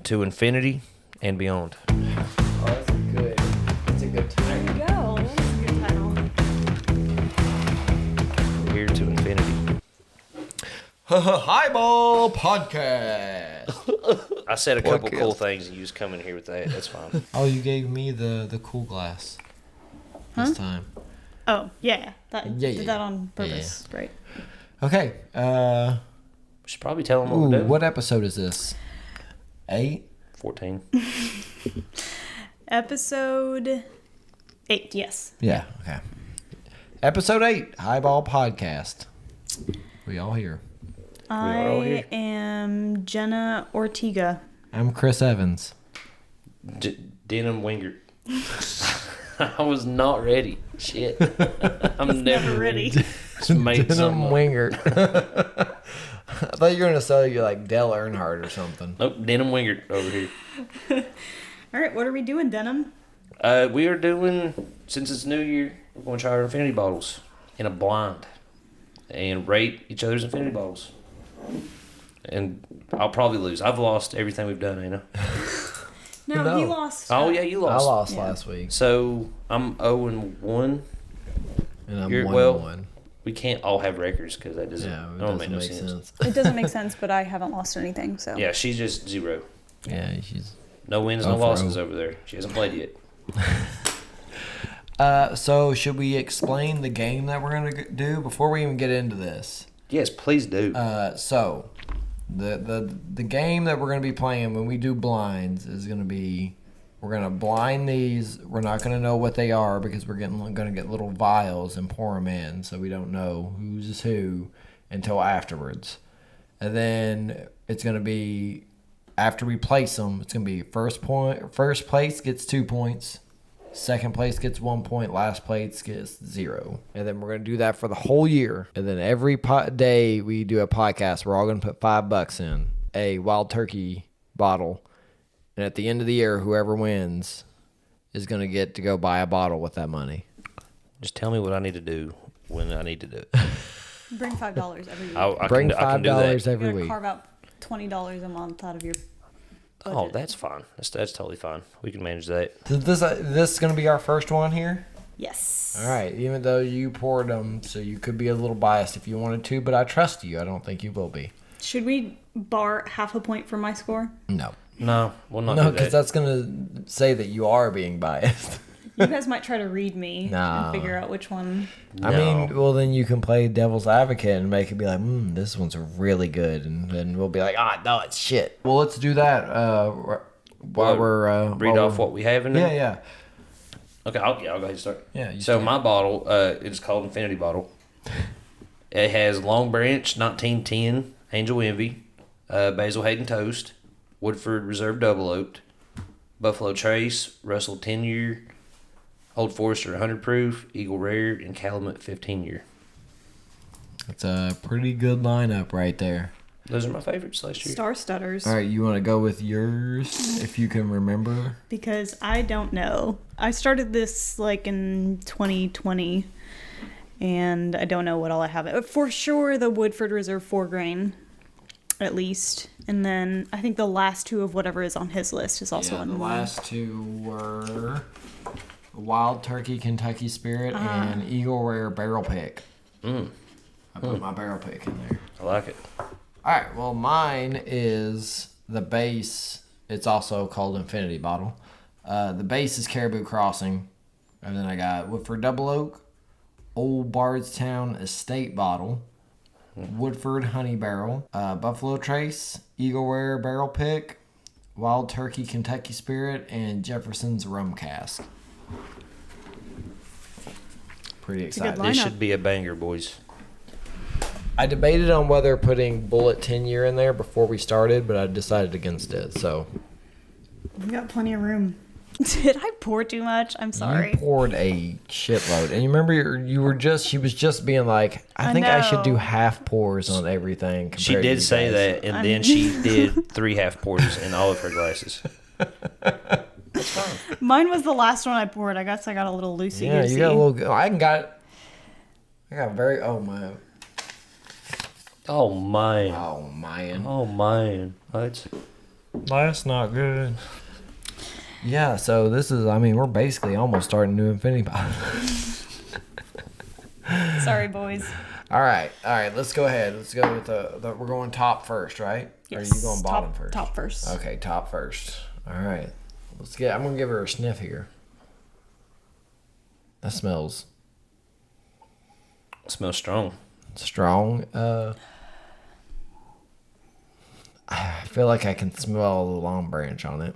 to infinity and beyond. Oh, that's a good title. There you go. That is a good title. We're here to infinity. Highball podcast. I said a couple cool things and you just come in here with that. That's fine. Oh, you gave me the cool glass this time. Oh, yeah. Yeah. That on purpose. Right. Okay. We should probably tell them what we're doing. What episode is this? 8? 14. Episode 8, yes. Yeah. Okay. Episode 8, Highball podcast. We all here. are all here. I am Jenna Ortega. I'm Chris Evans. Denim Wingert. I was not ready. Shit. I'm never ready. Just made Denim something up. Winger. I thought you were gonna sell you like Dale Earnhardt or something. Nope, Denim Wingert over here. All right, what are we doing, Denim? We are doing, since it's New Year, we're going to try our infinity bottles in a blind and rate each other's infinity bottles. And I'll probably lose. I've lost everything we've done, Anna. No, you lost. Oh, yeah, you lost. I lost last week. So I'm 0-1. And I'm You're- 1-1. We can't all have records because that doesn't, make no sense. It doesn't make sense, but I haven't lost anything, so. Yeah, she's just 0. Yeah, she's. No wins, no losses over there. She hasn't played yet. So should we explain the game that we're gonna do before we even get into this? Yes, please do. So the game that we're gonna be playing when we do blinds is gonna be, we're gonna blind these. We're not gonna know what they are because we're gonna get little vials and pour them in, so we don't know who's who until afterwards. And then it's gonna be, after we place them, it's gonna be first place gets 2 points, second place gets 1 point, last place gets 0. And then we're gonna do that for the whole year. And then every day we do a podcast, we're all gonna put $5 in a wild turkey bottle. And at the end of the year, whoever wins is gonna get to go buy a bottle with that money. Just tell me what I need to do when I need to do it. Bring $5 every week. I Bring can do $5 that. every You're going to week. carve out $20 a month out of your budget. Oh, that's fine. That's totally fine. We can manage that. So this is gonna be our first one here. Yes. All right, even though you poured them, so you could be a little biased if you wanted to, but I trust you. I don't think you will be. Should we bar half a point for my score? No. No, we'll not No, do because that. that's going to say that you are being biased. You guys might try to read me Nah. and figure out which one. No. I mean, well, then you can play devil's advocate and make it be like, this one's really good. And then we'll be like, no, it's shit. Well, let's do that while we're... read off what we have in there? Yeah. Okay, I'll go ahead and start. Yeah, you So start. my bottle, it's called Infinity Bottle. It has Long Branch 1910, Angel Envy, Basil Hayden Toast, Woodford Reserve Double Oaked, Buffalo Trace, Russell 10 year, Old Forester 100 proof, Eagle Rare, and Calumet 15 year. It's a pretty good lineup right there. Those are my favorites last year. Star Stutters. All right, you want to go with yours if you can remember? Because I don't know. I started this like in 2020, and I don't know what all I have. For sure, the Woodford Reserve 4 grain, at least. And then I think the last 2 of whatever is on his list is also on the mine. last 2 were Wild Turkey Kentucky Spirit and Eagle Rare Barrel Pick. I put my barrel pick in there. I like it. All right, well, mine is the base. It's also called Infinity Bottle. The base is Caribou Crossing. And then I got Woodford Double Oak, Old Bardstown Estate Bottle, Woodford Honey Barrel, Buffalo Trace, Eagle Rare Barrel Pick, Wild Turkey Kentucky Spirit, and Jefferson's Rum Cask. Pretty It's a good excited. This lineup. should be a banger, boys. I debated on whether putting Bullet 10 year in there before we started, but I decided against it. So We got plenty of room. Did I pour too much? I'm sorry. you poured a shitload, and you remember she was just being like, I think I should do know. half pours on everything. She compared to did you say guys. that, and then she did 3 half pours in all of her glasses. That's fine. Mine was the last one I poured. I guess I got a little loosey. Yeah, you got a little. I got very. Oh my. Oh, man. Oh man. Oh, man. What? That's not good. Yeah, so this is, I mean, we're basically almost starting new Infinity Bottle. Sorry, boys. All right, let's go ahead. Let's go with the we're going top first, right? Yes. Or are you going bottom first? Top first. Okay, top first. All right. I'm going to give her a sniff here. That smells It smells strong. strong. I feel like I can smell the long branch on it.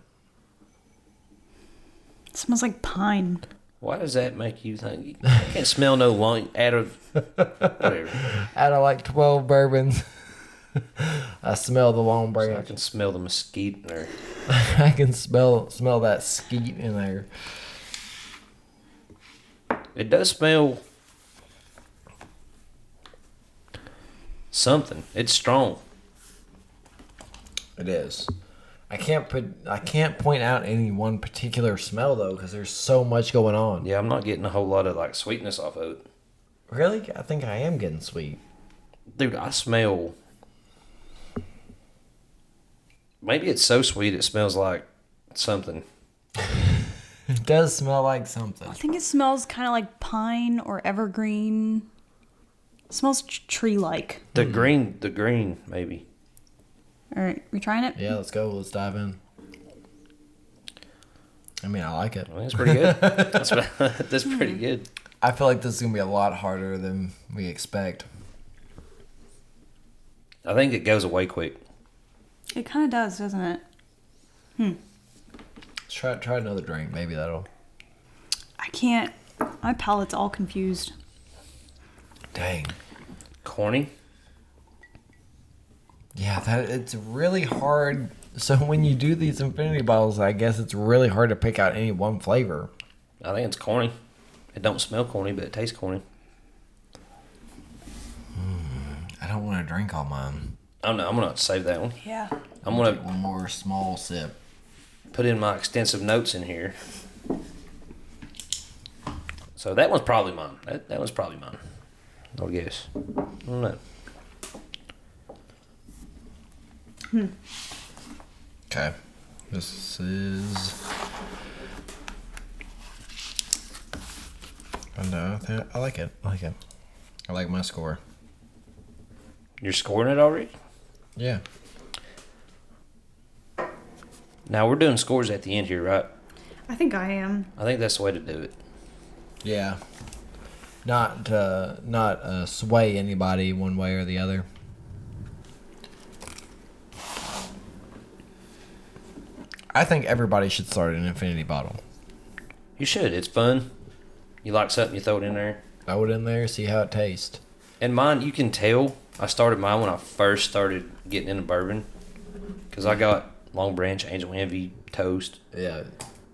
It smells like pine. Why does that make you think? I can't smell no long out of whatever. Out of like 12 bourbons, I smell the long So I branch. can smell the mesquite in there. I can smell that skeet in there. It does smell something. It's strong. It is. I can't point out any one particular smell though, because there's so much going on. Yeah, I'm not getting a whole lot of like sweetness off of it. Really? I think I am getting sweet. Dude, I smell. Maybe it's so sweet it smells like something. It does smell like something. I think it smells kind of like pine or evergreen. It smells tree-like. The green, maybe. All right, we trying it? Yeah, let's go. Let's dive in. I mean, I like it. Well, that's pretty good. That's pretty good. I feel like this is going to be a lot harder than we expect. I think it goes away quick. It kind of does, doesn't it? Let's try another drink. Maybe that'll... I can't. My palate's all confused. Dang. Corny. Yeah, it's really hard. So when you do these infinity bottles, I guess it's really hard to pick out any one flavor. I think it's corny. It don't smell corny, but it tastes corny. I don't want to drink all mine. Oh no, I'm gonna save that one. Yeah. I'm gonna Take one more small sip. put in my extensive notes in here. So that one's probably mine. That one's probably mine. I'll guess. I don't know. Okay. This is... I like it. I like my score. You're scoring it already? Yeah. Now we're doing scores at the end here, right? I think I am. I think that's the way to do it. Yeah. Not sway anybody one way or the other. I think everybody should start an infinity bottle. You should. It's fun. You like something, you throw it in there. Throw it in there, see how it tastes. And mine, you can tell. I started mine when I first started getting into bourbon. Because I got Long Branch, Angel Envy, Toast. Yeah.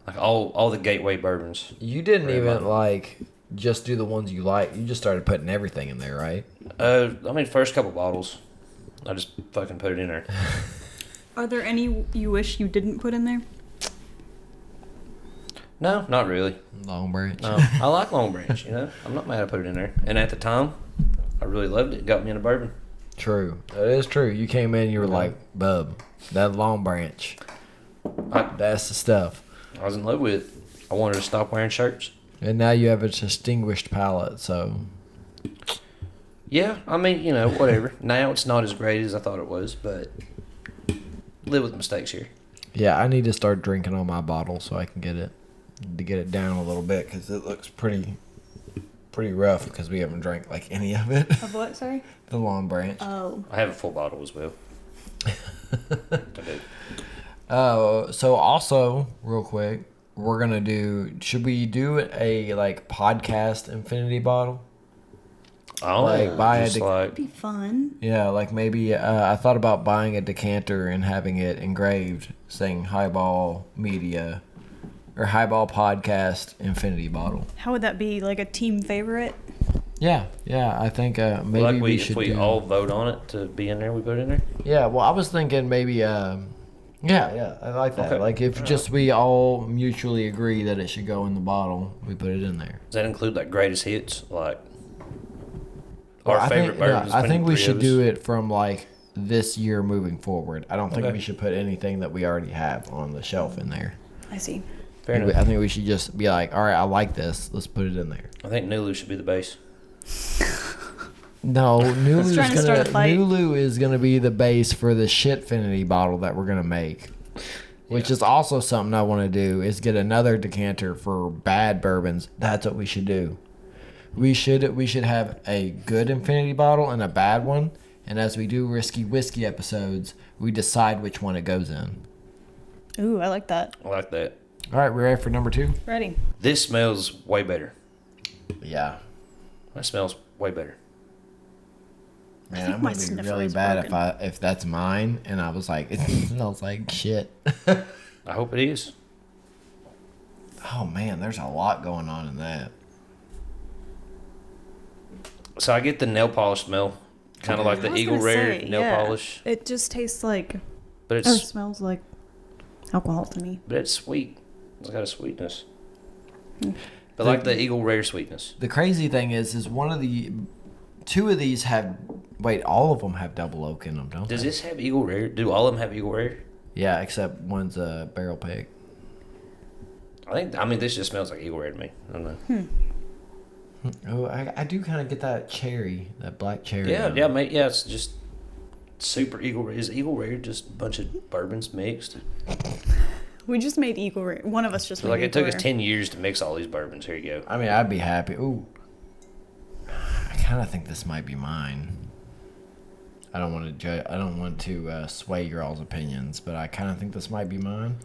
Like all the gateway bourbons. You didn't Very even much. just do the ones you like. You just started putting everything in there, right? First couple bottles, I just fucking put it in there. Are there any you wish you didn't put in there? No, not really. Long Branch. No, I like Long Branch, I'm not mad I put it in there. And at the time, I really loved it. It got me into bourbon. True. That is true. You came in, you were like, bub, that Long Branch. That's the stuff. I was in love with it. I wanted to stop wearing shirts. And now you have a distinguished palate, so... Yeah, whatever. Now it's not as great as I thought it was, but live with mistakes here. Yeah, I need to start drinking on my bottle so I can get it down a little bit, because it looks pretty rough because we haven't drank like any of it. Of what, sorry? The Long Branch. Oh. I have a full bottle as well. I do. So also, real quick, we're gonna should we do a podcast infinity bottle? Oh, Like, buy a just That'd be fun. Yeah, like maybe I thought about buying a decanter and having it engraved saying Highball Media or Highball Podcast Infinity Bottle. How would that be? Like a team favorite? Yeah, I think maybe like we if should we do... all vote on it to be in there, we put it in there. Yeah, well, I was thinking maybe yeah, I like that. Okay. Like if just we all mutually agree that it should go in the bottle, we put it in there. Does that include like greatest hits, like Or our favorite bourbons? I think we between should three of do us? it from like this year moving forward. I don't think Okay. we should put anything that we already have on the shelf in there. I see. Fair enough. I think we should just be like, all right, I like this. Let's put it in there. I think Nulu should be the base. No, Nulu is gonna be the base for the Shitfinity bottle that we're gonna make. Which is also something I want to do, is get another decanter for bad bourbons. That's what we should do. We should have a good infinity bottle and a bad one, and as we do risky whiskey episodes, we decide which one it goes in. Ooh, I like that. I like that. All right, we're ready for number 2? Ready. This smells way better. Yeah. That smells way better. Man, think I'm my gonna be sniffer really is bad broken. if that's mine, and I was like, it smells like shit. I hope it is. Oh man, there's a lot going on in that. So I get the nail polish smell, kind of like the I was Eagle gonna Rare say, nail yeah. polish, It just tastes like, but or it's smells like alcohol to me. sweet. It's got a sweetness, but like the Eagle Rare sweetness. The crazy thing is two of these have. Wait, all of them have double oak in them, don't Does they? this have Eagle Rare? Do all of them have Eagle Rare? Yeah, except one's a barrel pick. I mean, this just smells like Eagle Rare to me. I don't know. Oh, I do kind of get that cherry, that black cherry. Yeah, on yeah, it. mate. Yeah, it's just super Eagle Rare. Is Eagle Rare just a bunch of bourbons mixed? We just made Eagle Rare. One of us just made Like it Eagle took us Rare. 10 years to mix all these bourbons. Here you go. I mean, I'd be happy. Ooh, I kind of think this might be mine. I don't want to judge. I don't want to sway your all's opinions, but I kind of think this might be mine.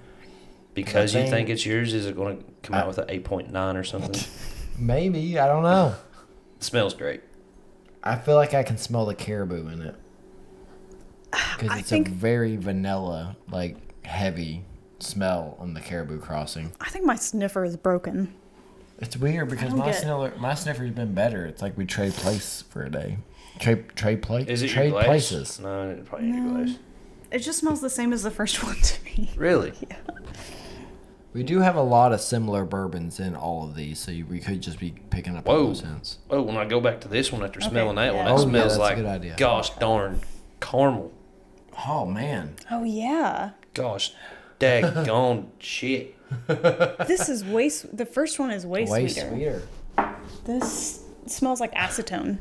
Because you think- think it's yours, is it going to come out with an 8.9 or something? Maybe, I don't know. It smells great. I feel like I can smell the caribou in it because I it's think- a very vanilla, like heavy smell on the caribou crossing. I think my sniffer is broken. It's weird because don't my sniffer's been better. It's like we trade place for a day. Trade place. Is it trade your glass? places? No, it probably ain't your glass. It just smells the same as the first one to me. Really? We do have a lot of similar bourbons in all of these, so we could just be picking up Whoa. on those hints. Oh, when I go back to this one after Okay, smelling that yeah. one, Oh, that yeah, smells that's a like, good idea. gosh darn, caramel. Oh man, Oh yeah. Gosh, daggone shit. This is the first one is way sweeter. sweeter. This smells like acetone.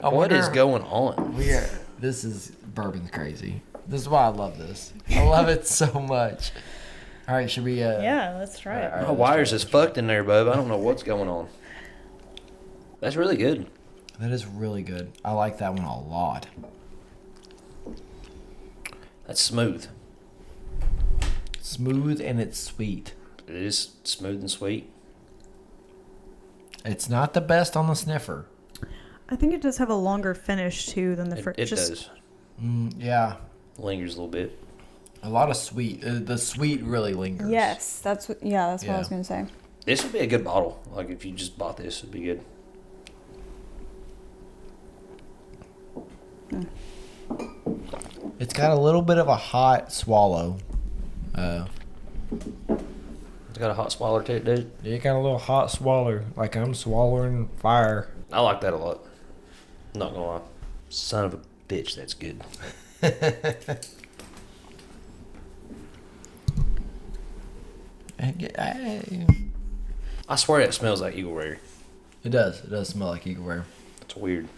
What is going on? This is bourbon's crazy. This is why I love this. I love it so much. All right, should we? Yeah, let's try it. all right. My wires is fucked in there, bub. I don't know what's going on. That's really good. That is really good. I like that one a lot. That's smooth. Smooth and it's sweet. It is smooth and sweet. It's not the best on the sniffer. I think it does have a longer finish too than the first. It does. Yeah, Lingers a little bit. a lot of sweet. The sweet really lingers. Yes, that's what. Yeah, that's what I was Yeah. gonna say. This would be a good bottle. Like if you just bought this, it'd be good. It's got a little bit of a hot swallow. It's got a hot swallow to it, dude. You got a little hot swallow, like I'm swallowing fire. I like that a lot. Not gonna lie. Son of a bitch, that's good. I swear it smells like Eagle Rare. It does. It does smell like Eagle Rare. It's weird.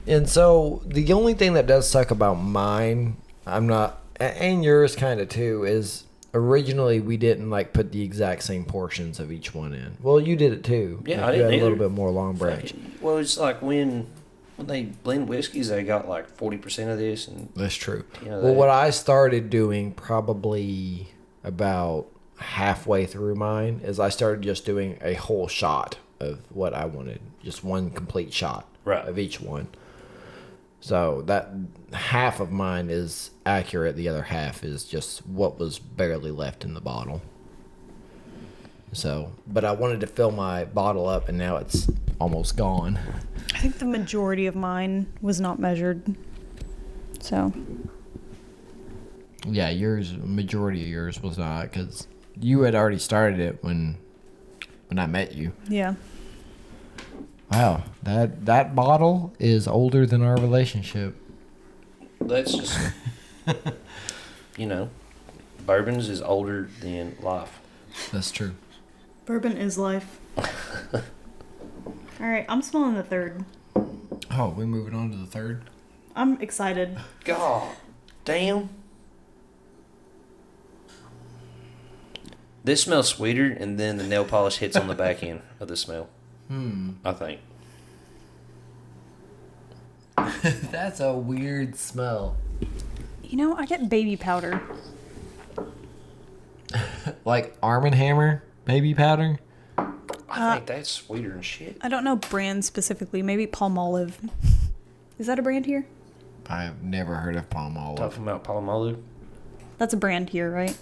And so the only thing that does suck about mine, I'm not, and yours kind of too, is originally we didn't like put the exact same portions of each one in. Well, you did it too. Yeah, Like, I you didn't had a little either. bit more long branch. Well, it's like when they blend whiskeys, they got like 40% of this, and That's true. You know, Well, they- what I started doing probably about halfway through mine is I started just doing a whole shot of what I wanted, just one complete shot Right. of each one. So that half of mine is accurate. The other half is just what was barely left in the bottle. So, but I wanted to fill my bottle up, and now it's almost gone. I think the majority of mine was not measured. So Yeah, majority of yours was not, because you had already started it when I met you. yeah. Wow, that bottle is older than our relationship. That's just, you know, bourbons is older than life. That's true. Bourbon is life. All right, I'm smelling the third. Oh, we moving on to the third? I'm excited. God damn. This smells sweeter, and then the nail polish hits on the back end of the smell. I think. That's a weird smell. You know, I get baby powder. Like Arm & Hammer baby powder? I think that's sweeter than shit. I don't know brand specifically. Maybe Palmolive. Is that a brand here? I've never heard of Palmolive. Talking about Palomalu. That's a brand here, right?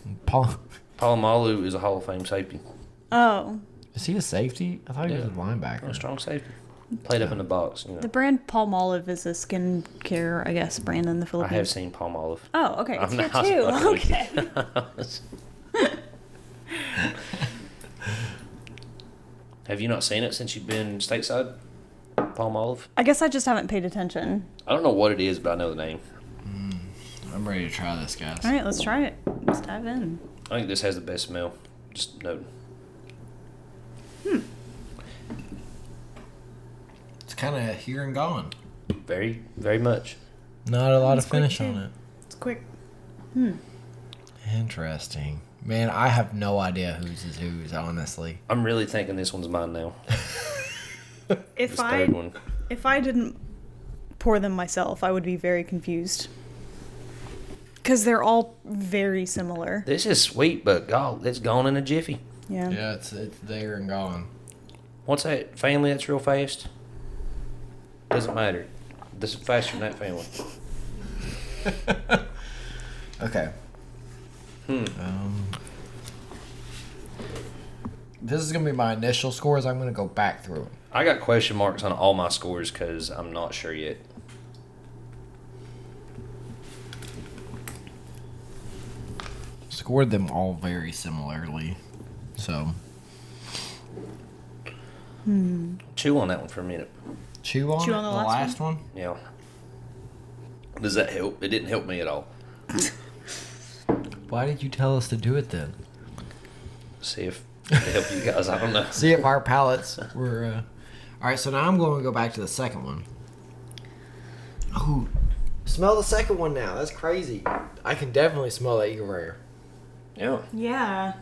Palomalu is a Hall of Fame safety. Oh. Is he a safety? I thought he was a linebacker. A strong safety. Played up in the box, you know. The brand Palmolive is a skincare, I guess, brand in the I Philippines. have seen Palmolive. Oh, okay. It's I'm here not too. fucking with Okay. Have you not seen it since you've been stateside? Palmolive? I guess I just haven't paid attention. I don't know what it is, but I know the name. I'm ready to try this, guys. All right, let's try it. Let's dive in. I think this has the best smell. Just note. It's kind of here and gone. Very, very much. Not a lot It's of finish quick, on too. it. It's quick. Interesting. Man, I have no idea whose is whose, honestly. I'm really thinking this one's mine now. If This third one. if I didn't pour them myself, I would be very confused. Because they're all very similar. This is sweet, but God, it's gone in a jiffy. Yeah. Yeah, it's there and gone. What's that family that's real fast? Doesn't matter. This is faster than that family. Okay. This is gonna be my initial scores. I'm gonna go back through it. I got question marks on all my scores because I'm not sure yet. Scored them all very similarly. So Chew on that one for a minute. chew on Chew it, on the the last last one. Yeah. Does that help? It didn't help me at all. Why did you tell us to do it then? See if it help you guys. I don't know. See if our palates were. All right, so now I'm going to go back to the second one. Oh, smell the second one now. That's crazy. I can definitely smell that Eagle Rare. Yeah. Yeah.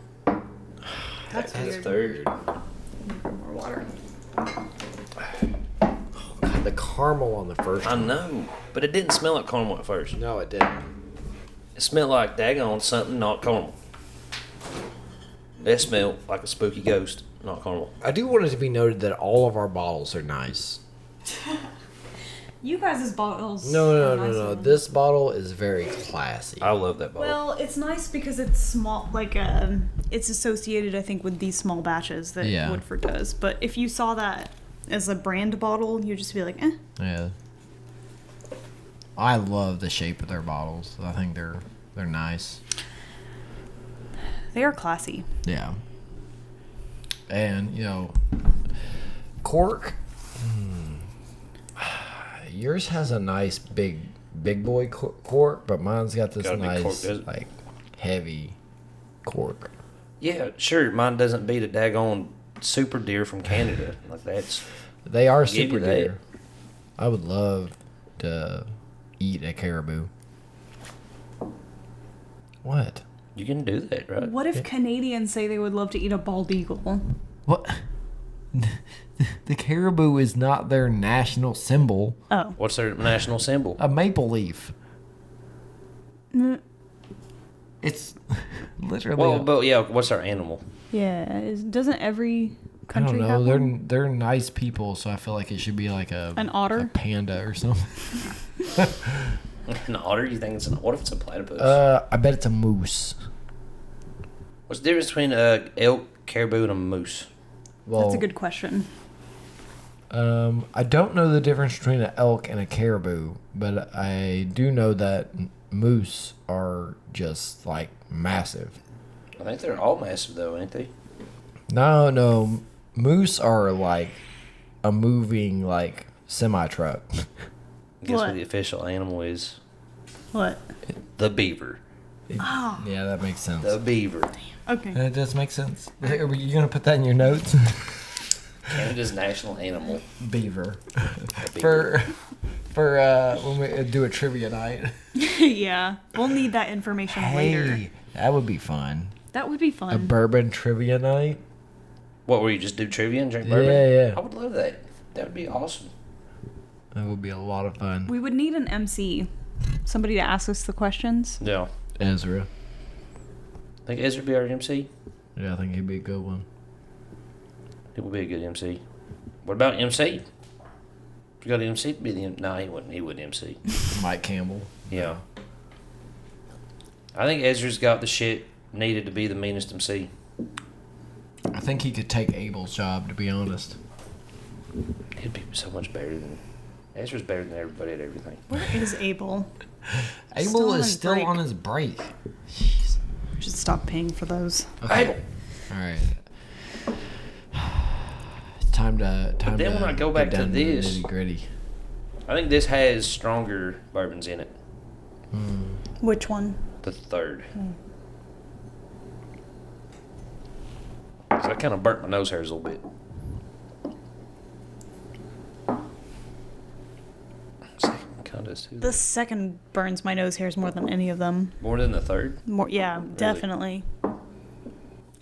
That's That's weird. third. More water. God, the caramel on the first I one. know, but it didn't smell like caramel at first. No, it didn't. It smelled like daggone something, not caramel. That smelled like a spooky ghost, not caramel. I do want it to be noted that all of our bottles are nice. You guys' bottles. No. are nicer. This bottle is very classy. I love that bottle. Well, it's nice because it's small. Like, it's associated, I think, with these small batches that Yeah. Woodford does. But if you saw that as a brand bottle, you'd just be like, eh. Yeah. I love the shape of their bottles. I think they're nice. They are classy. Yeah. And, cork. Yours has a nice big boy cork, but mine's got this Got a big cork, nice, does it? like, heavy cork. Yeah, sure. Mine doesn't beat a daggone super deer from Canada. Like that's They are Give you super that. deer. I would love to eat a caribou. What? you can do that, right? What if Canadians say they would love to eat a bald eagle? What? The caribou is not their national symbol. Oh. What's their national symbol? A maple leaf. Mm, It's literally. Well, but yeah, what's our animal? yeah. Doesn't every I don't country know. have They're one? they're nice people, so I feel like it should be like An a otter? panda or something. An otter? You think it's an? What if it's a platypus? I bet it's a moose. What's the difference between a elk, caribou, and a moose? Well, That's a good question. I don't know the difference between an elk and a caribou, but I do know that moose are just like massive. I think they're all massive though, ain't they? No, moose are like a moving like semi truck. Guess what What? the official animal is? What? The Beaver. Oh. Yeah, that makes sense. The Beaver. Okay. That does make sense. Are you gonna put that in your notes? Canada's national animal. Beaver. The beaver. For when we do a trivia night. Yeah. We'll need that information later. Hey, that would be fun. That would be A fun. bourbon trivia night. What, were you just do trivia and drink bourbon? Yeah. I would love that. That would be awesome. That would be a lot of fun. We would need an MC. Somebody to ask us the questions. Yeah. Ezra. Think Ezra be our MC? Yeah, I think he'd be a good one. It would be a good MC. What about MC? You got an MC to be the No, he wouldn't. He wouldn't MC. Mike Campbell. Yeah. I think Ezra's got the shit needed to be the meanest MC. I think he could take Abel's job, to be honest. He'd be so much better than... Ezra's better than everybody at everything. Where is Abel? Abel on is his still break. on his break. Jeez. We should stop paying for those. Okay. Abel! All right. Time to then when I go back to this- nitty-gritty. I think this has stronger bourbons in it. Which one? The third. 'Cause I kind of burnt my nose hairs a little bit. Second kind of too. The second burns my nose hairs more than any of them. More than the third? More, yeah, definitely.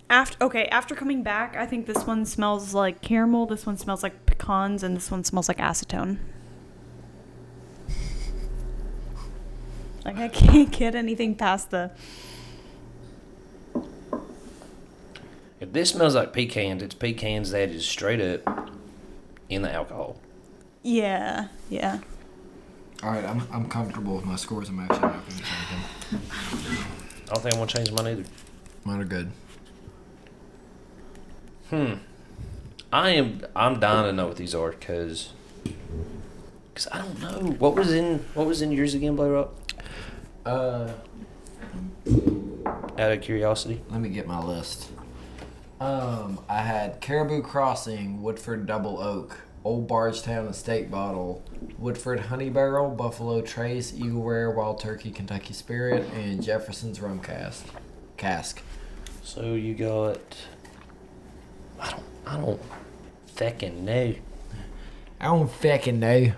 After coming back, I think this one smells like caramel, this one smells like pecans, and this one smells like acetone. Like, I can't get anything past the... If this smells like pecans, it's pecans that is straight up in the alcohol. Yeah. All right, I'm comfortable with my scores. I'm actually not going to change them. I don't think I want to change mine either. Mine are good. I'm dying to know what these are because I don't know what was in yours again, Blair Rock. Out of curiosity. Let me get my list. I had Caribou Crossing, Woodford Double Oak, Old Bardstown Estate Bottle, Woodford Honey Barrel, Buffalo Trace, Eagle Rare, Wild Turkey, Kentucky Spirit, and Jefferson's Rum Cask. So you got. I don't feckin' know. I don't fucking know.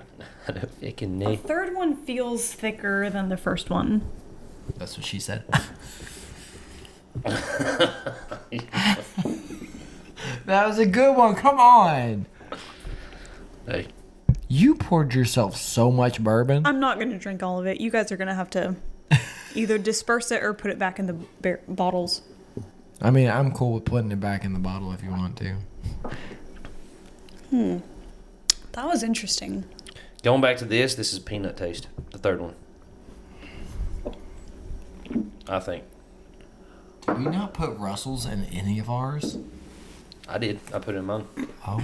I don't feckin' The know. third one feels thicker than the first one. That's what she said. That was a good one. Come on. Hey, You poured yourself so much bourbon. I'm not going to drink all of it. You guys are going to have to either disperse it or put it back in the bottles. I mean, I'm cool with putting it back in the bottle if you want to. That was interesting. going back to this is peanut taste. The third one. I think. Did we not put Russell's in any of ours? I did. I put it in mine. Oh.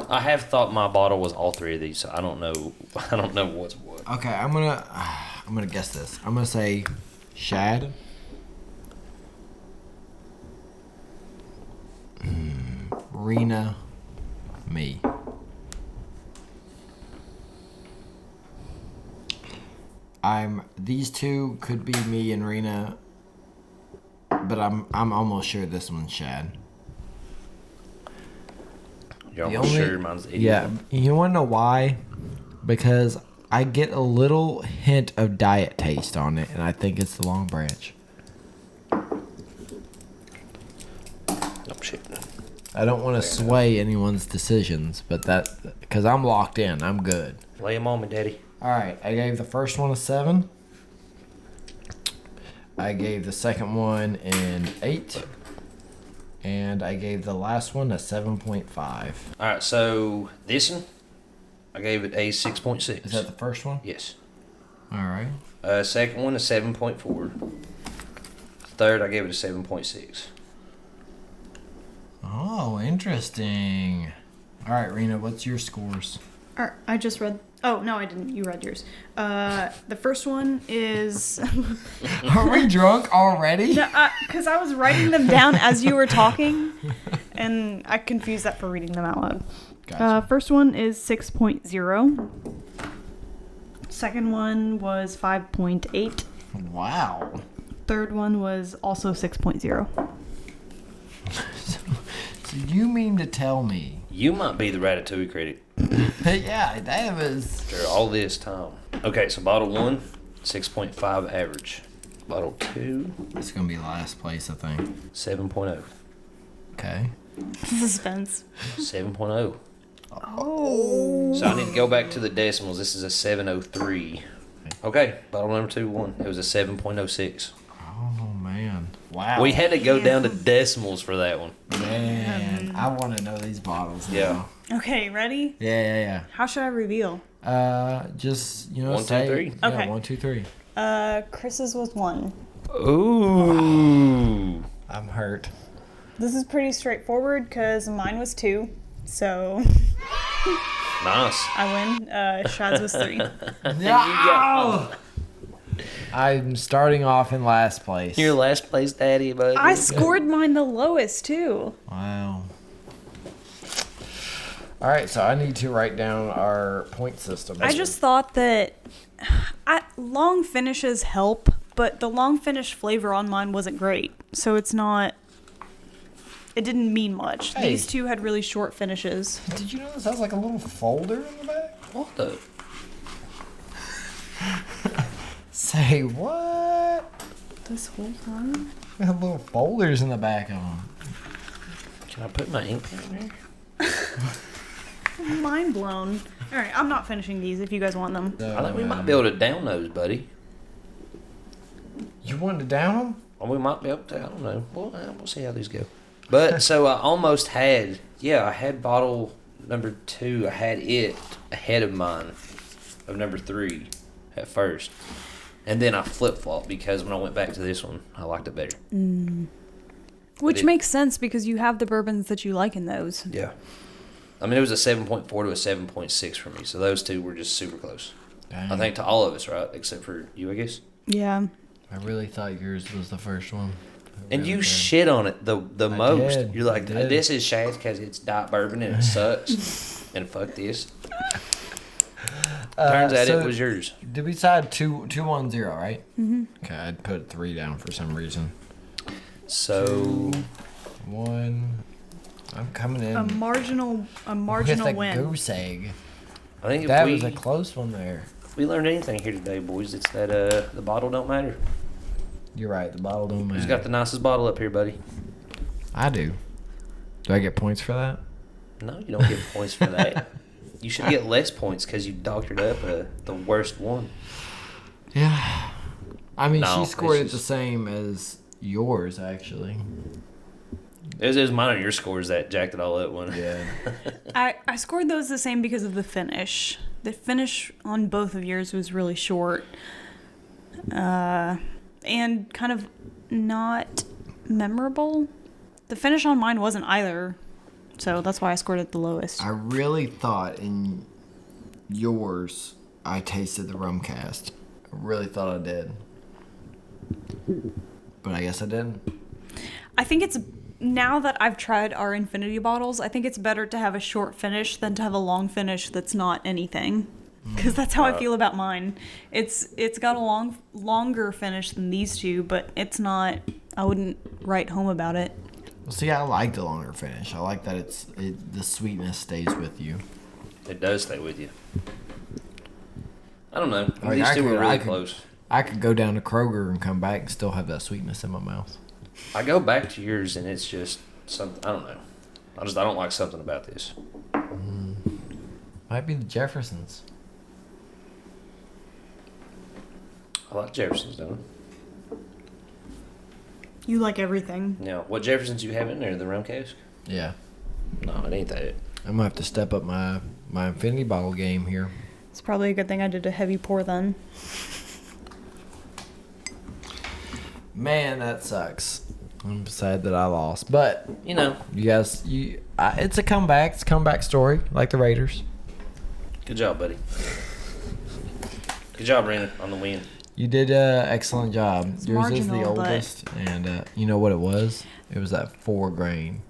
I have thought my bottle was all three of these, so I don't know. I don't know what's what. Okay, I'm gonna guess this. I'm gonna say shad. Rena, me. These two could be me and Rena, but I'm almost sure this one's shad. You're almost sure mine's the idiot. Yeah, you want to know why? Because I get a little hint of diet taste on it, and I think it's the Long Branch. Oh shit. I don't want to sway anyone's decisions, but because I'm locked in, I'm good. Lay them on me, Daddy. All right, I gave the first one a 7. I gave the second one an 8. And I gave the last one a 7.5. All right, so this one, I gave it a 6.6. Is that the first one? Yes. All right. Second one, a 7.4. Third, I gave it a 7.6. Oh, interesting. All right, Rena, what's your scores? I just read. Oh, no, I didn't. You read yours. The first one is... Are we drunk already? Because I was writing them down as you were talking. And I confuse that for reading them out loud. Gotcha. First one is 6.0. Second one was 5.8. Wow. Third one was also 6.0. So you mean to tell me? You might be the Ratatouille critic Yeah, that was. after all this time. Okay, so bottle 1, 6.5 average. Bottle 2, It's gonna be last place, I think. 7.0. Okay. Suspense. 7.0. Oh. So I need to go back to the decimals. This is a 703. Okay, bottle number 2, it was a 7.06. Oh man. Wow. We had to go down to decimals for that one. Man, I want to know these bottles. Yeah. Now. Okay, ready? Yeah. How should I reveal? Just 1, 2, One, two, 3. three. Yeah, Okay. 1, 2, 3. Chris's was 1. Ooh. I'm hurt. This is pretty straightforward because mine was 2. So Nice. I win. Shad's was 3. No! I'm starting off in last place. You're last place daddy, buddy. I scored mine the lowest too. Wow. All right, so I need to write down our point system. I just thought that long finishes help, but the long finish flavor on mine wasn't great. So it's not. It didn't mean much. Hey. These two had really short finishes. Did you know this has like a little folder in the back? What the? Say what? This whole time? We have little folders in the back of them. Can I put my ink in there? Mind blown. All right, I'm not finishing these if you guys want them. I think we might be able to down those, buddy. You wanted to down them? Or we might be able to. I don't know. We'll see how these go. But so I almost had. Yeah, I had bottle number 2. I had it ahead of mine, of number 3, at first, and then I flip flopped because when I went back to this one, I liked it better. Which makes sense because you have the bourbons that you like in those. Yeah. I mean, it was a 7.4 to a 7.6 for me, so those two were just super close. Dang. I think to all of us, right? Except for you, I guess. Yeah. I really thought yours was the first one. And Really you did. shit on it the most. did. You're like, I did. this is Shad's because it's diet bourbon and it sucks. And fuck this. Turns out so it was yours. Did we decide 210, right? Mm-hmm. Okay, I'd put 3 down for some reason. So 1. I'm coming in A marginal with a win. goose egg. I think if That we was a close one there. we learned anything here today, boys, it's that the bottle don't matter. You're right. The bottle don't matter. Who's got the nicest bottle up here, buddy? I do. Do I get points for that? No, you don't get points for that. You should get less points because you doctored up the worst one. Yeah. I mean, No, she scored it it's the just- same as yours, actually. It was mine and your scores that jacked it all up one. Yeah. I scored those the same because of the finish. The finish on both of yours was really short. And kind of not memorable. The finish on mine wasn't either. So that's why I scored it the lowest. I really thought in yours I tasted the rum cast. I really thought I did. But I guess I didn't. I think it's now that I've tried our infinity bottles, I think it's better to have a short finish than to have a long finish that's not anything. Because that's how I feel about mine. It's got a longer finish than these two, but it's not. I wouldn't write home about it. Well, see, I like the longer finish. I like that the sweetness stays with you. It does stay with you. I don't know. I mean, These I two were could- really I could- close. I could go down to Kroger and come back and still have that sweetness in my mouth. I go back to yours and it's just something. I don't know. I don't like something about this. Might be the Jeffersons. I like Jefferson's, don't I? You like everything. Now, what Jeffersons you have in there? The rum cask? Yeah. No, it ain't that. I'm gonna have to step up my infinity bottle game here. It's probably a good thing I did a heavy pour then. Man, that sucks. I'm sad that I lost, but You know, you guys, it's a comeback. It's a comeback story, like the Raiders. good job, buddy. Good job, Brandon, on the win. You did an excellent job. It's Yours is the marginal, but- oldest, and you know what it was? It was that 4 grain.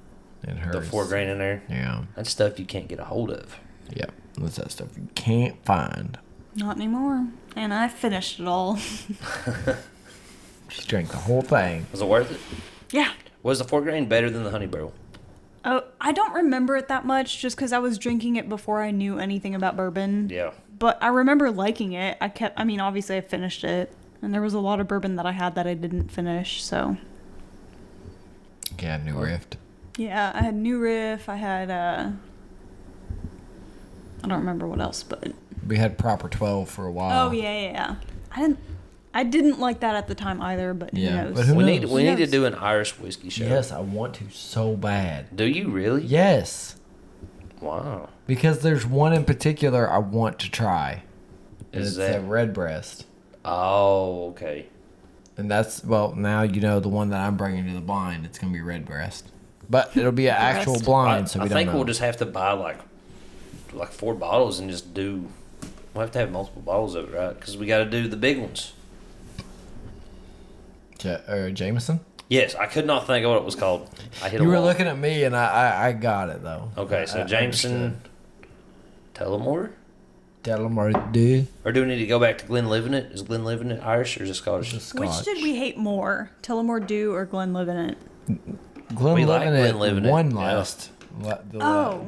It hurts. The 4 grain in there. Yeah. That's stuff you can't get a hold of. Yep. What's that stuff you can't find? Not anymore. And I finished it all. She drank the whole thing. Was it worth it? Yeah. Was the 4 grain better than the honey barrel? Oh, I don't remember it that much just because I was drinking it before I knew anything about bourbon. Yeah. But I remember liking it. Obviously I finished it. And there was a lot of bourbon that I had that I didn't finish, so. Yeah, New Rift. Yeah, I had New Riff. I had, I don't remember what else, but. We had Proper 12 for a while. Oh, yeah. I didn't like that at the time either, but who knows? But who We knows? need to do an Irish whiskey show. Yes, I want to so bad. Do you really? Yes. Wow. Because there's one in particular I want to try. And Is it's that- a Redbreast. Oh, okay. And that's, well, now you know the one that I'm bringing to the blind. It's going to be Redbreast. But it'll be an actual blind, so we I don't think know. we'll just have to buy like 4 bottles and just do. We'll have to have multiple bottles of it, right? Because we got to do the big ones. Jameson? Yes, I could not think of what it was called. I hit. You a were wall. looking at me, and I got it, though. Okay, so I Jameson, understood. Tullamore, Delamar, dude. or do we need to go back to Glenlivet? Is Glenlivet Irish or is it Scottish? Which did we hate more? Tullamore Dew or Glenlivet? We like Glenlivet Glenlivet, won yeah. last. Oh.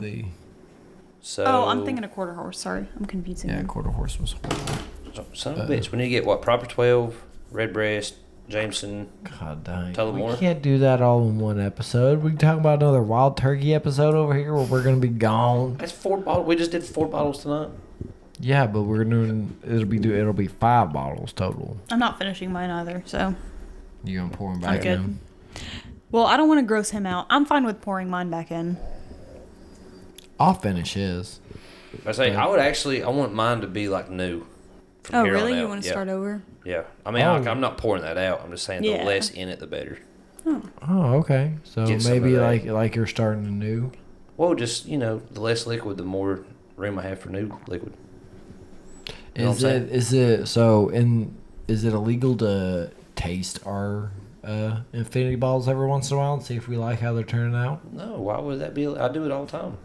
So, Oh, I'm thinking of Quarter Horse. Sorry, I'm confusing Yeah, them. Quarter Horse was horrible. Son of a bitch. We need to get what? Proper 12, Redbreast, Jameson. God dang. Tullamore? We can't do that all in one episode. We can talk about another Wild Turkey episode over here where we're going to be gone. That's 4 bottles. We just did 4 bottles tonight. Yeah, but we're doing, it'll be 5 bottles total. I'm not finishing mine either, so. You going to pour them I'm back good. in? Well, I don't want to gross him out. I'm fine with pouring mine back in. I'll finish his. I say, Yeah. I want mine to be like new. From Oh, here on really? You out. want to Yeah. start over? Yeah. I mean, Oh. I'm not pouring that out. I'm just saying the Yeah. less in it, the better. Oh, okay. So Get some maybe of that. like you're starting anew. Well, just, the less liquid, the more room I have for new liquid. You know what I'm Is it illegal to taste our infinity balls every once in a while and see if we like how they're turning out? No, why would that be? I do it all the time.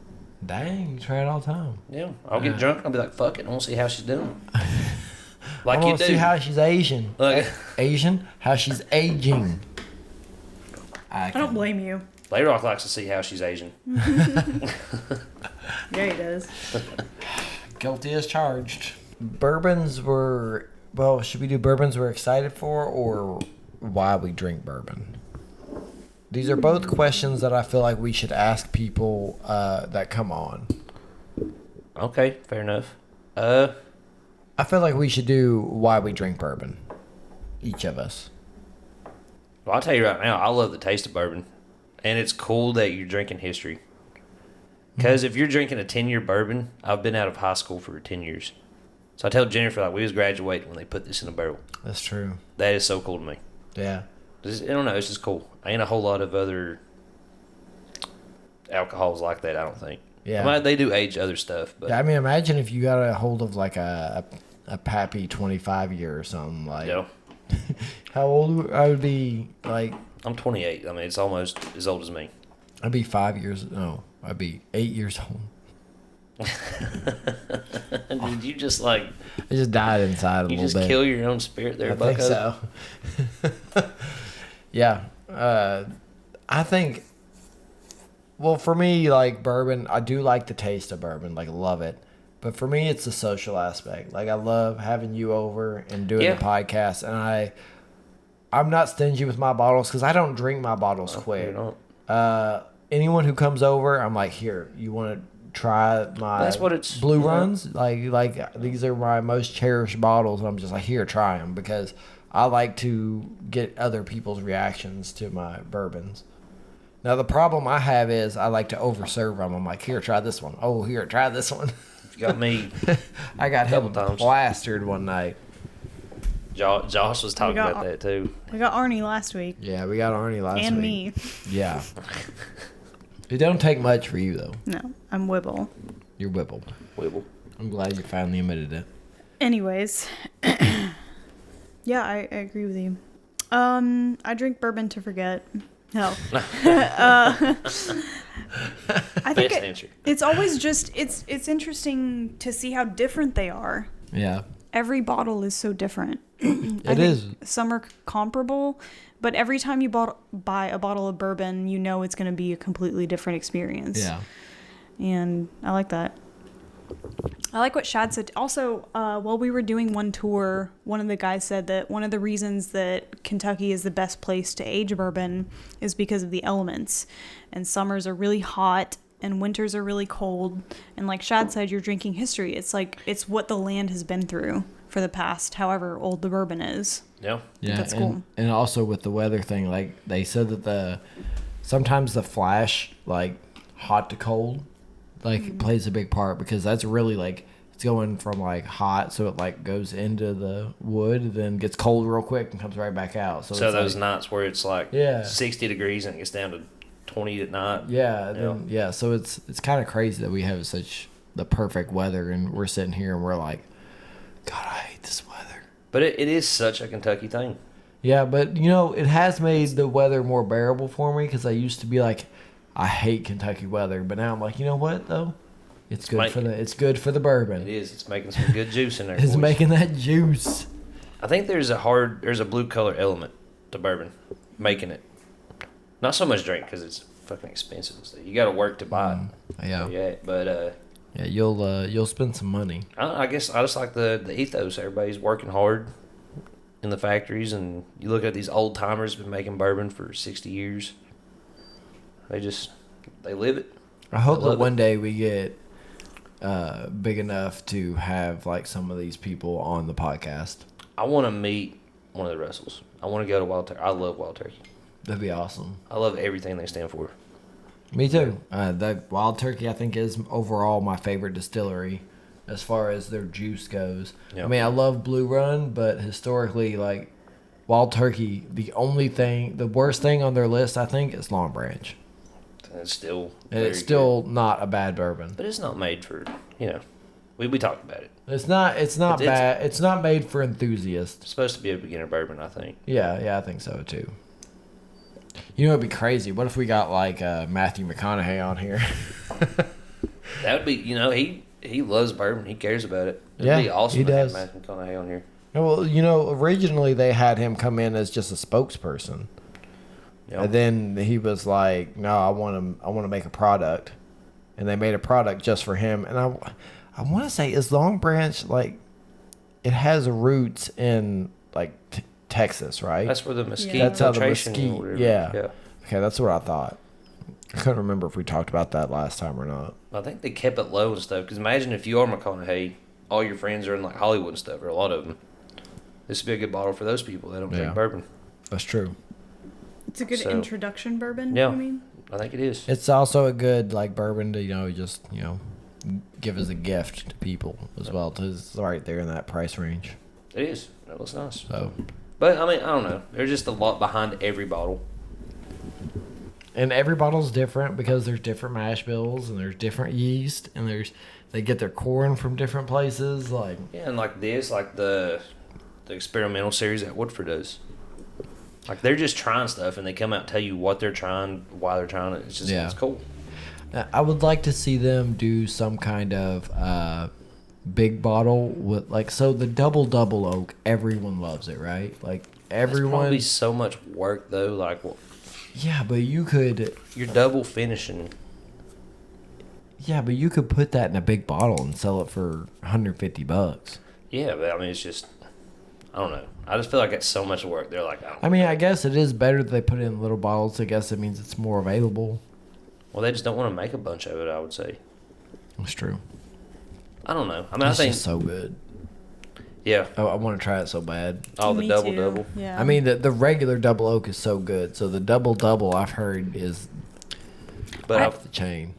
Dang, you try it all the time. Yeah. I'll get drunk and I'll be like, fuck it. I want to see how she's doing. Like I you want do. to see how she's Asian. Look. Asian? How she's aging. I don't blame you. Layrock likes to see how she's Asian. Yeah, he does. Guilty as charged. Bourbons were... Well, should we do bourbons we're excited for or why we drink bourbon? These are both questions that I feel like we should ask people that come on. Okay, fair enough. I feel like we should do why we drink bourbon. Each of us. Well, I'll tell you right now, I love the taste of bourbon. And it's cool that you're drinking history. Because if you're drinking a 10-year bourbon, I've been out of high school for 10 years. So I tell Jennifer, like, we was graduating when they put this in a barrel. That's true. That is so cool to me. Yeah. I don't know, it's just cool. Ain't a whole lot of other alcohols like that, I don't think. Yeah. I mean, they do age other stuff, but I mean, imagine if you got a hold of like a Pappy 25 year or something. Like, how old I would be? Like, I'm 28. I mean, it's almost as old as me. I'd be 5 years. No, I'd be 8 years old. Did you just like... I just died inside a You little just bit. kill your own spirit there, I bucko? think so. Yeah. I think, well, for me, like bourbon, I do like the taste of bourbon, like love it. But for me, it's the social aspect. Like I love having you over and doing the podcast. And I'm not stingy with my bottles because I don't drink my bottles quick. You're not. Anyone who comes over, I'm like, here, you want to try my That's what it's- blue yeah. runs? Like these are my most cherished bottles. And I'm just like, here, try them because I like to get other people's reactions to my bourbons. Now, the problem I have is I like to overserve them. I'm like, here, try this one. Oh, here, try this one. You got me. I got Couple him times. plastered one night. Josh was talking got- about that too. We got Arnie last week. Yeah, we got Arnie last And week. me. Yeah. It don't take much for you, though. No, I'm Wibble. You're Whipple. Wibble. I'm glad you finally admitted it. Anyways. Yeah, I agree with you. I drink bourbon to forget. No. I think Best answer. it's always just it's interesting to see how different they are. Yeah. Every bottle is so different. It is. Some are comparable, but every time you buy a bottle of bourbon, you know it's going to be a completely different experience. Yeah. And I like that. I like what Shad said. Also, while we were doing one tour, one of the guys said that one of the reasons that Kentucky is the best place to age bourbon is because of the elements. And summers are really hot and winters are really cold. And like Shad said, you're drinking history. It's like, it's what the land has been through for the past, however old the bourbon is. Yeah. Yeah. That's cool. And also with the weather thing, like they said that sometimes the flash, like hot to cold, like plays a big part because that's really like it's going from like hot, so it like goes into the wood, then gets cold real quick and comes right back out. So it's those like, nights where it's like 60 degrees and it gets down to 20 at night. Yeah. So it's kind of crazy that we have such the perfect weather, and we're sitting here and we're like, God, I hate this weather. But it is such a Kentucky thing. Yeah, but you know, it has made the weather more bearable for me because I used to be like, I hate Kentucky weather, but now I'm like, you know what though? It's good it's good for the bourbon. It is. It's making some good juice in there. It's making that juice. I think there's a blue color element to bourbon, making it. Not so much drink because it's fucking expensive. So you got to work to buy it. Yeah. Yeah, but yeah, you'll spend some money. I guess I just like the ethos. Everybody's working hard in the factories, and you look at these old timers been making bourbon for 60 years. They live it. I hope that one day we get big enough to have like some of these people on the podcast. I want to meet one of the Russells. I want to go to Wild Turkey. I love Wild Turkey. That'd be awesome. I love everything they stand for. Me too. That Wild Turkey, I think, is overall my favorite distillery as far as their juice goes. Yep. I mean, I love Blue Run, but historically, like Wild Turkey, the worst thing on their list, I think, is Long Branch. And it's still good. Not a bad bourbon. But it's not made for, we talked about it. It's not bad. It's not made for enthusiasts. It's supposed to be a beginner bourbon, I think. Yeah, I think so too. You know, it'd be crazy. What if we got like Matthew McConaughey on here? That would be, he loves bourbon. He cares about it. It'd be awesome to have Matthew McConaughey on here. Well, originally they had him come in as just a spokesperson. Yep. And then he was like, "No, I want to make a product," and they made a product just for him. And I want to say, is Long Branch like it has roots in like Texas, right? That's where the mesquite. Yeah. That's how the filtration mesquite. or Yeah. yeah. Okay, that's what I thought. I couldn't remember if we talked about that last time or not. I think they kept it low and stuff. Because imagine if you are McConaughey, all your friends are in like Hollywood and stuff, or a lot of them. This would be a good bottle for those people that don't drink bourbon. That's true. It's a good introduction bourbon, Yeah. I mean? I think it is. It's also a good like bourbon to just give as a gift to people as well. It's right there in that price range. It is. That looks nice. So, but I mean, I don't know. There's just a lot behind every bottle. and every bottle's different because there's different mash bills and there's different yeast and they get their corn from different places. Like Yeah, and like this, like the experimental series that Woodford does. Like they're just trying stuff and they come out and tell you what they're trying, why they're trying it. It's just it's cool. I would like to see them do some kind of big bottle with so the double oak. Everyone loves it, right? Like everyone. That's probably so much work though. Like yeah, but you could. You're double finishing. Yeah, but you could put that in a big bottle and sell it for $150. Yeah, but I mean, it's just, I don't know. I just feel like it's so much work. They're like, I mean, I guess it is better that they put it in little bottles. I guess it means it's more available. Well, they just don't want to make a bunch of it, I would say. That's true. I don't know. I mean, It's I think just so good. Yeah. I want to try it so bad. Oh, the Me double too. double. Yeah. I mean, the regular double oak is so good. So the double I've heard is But off the chain.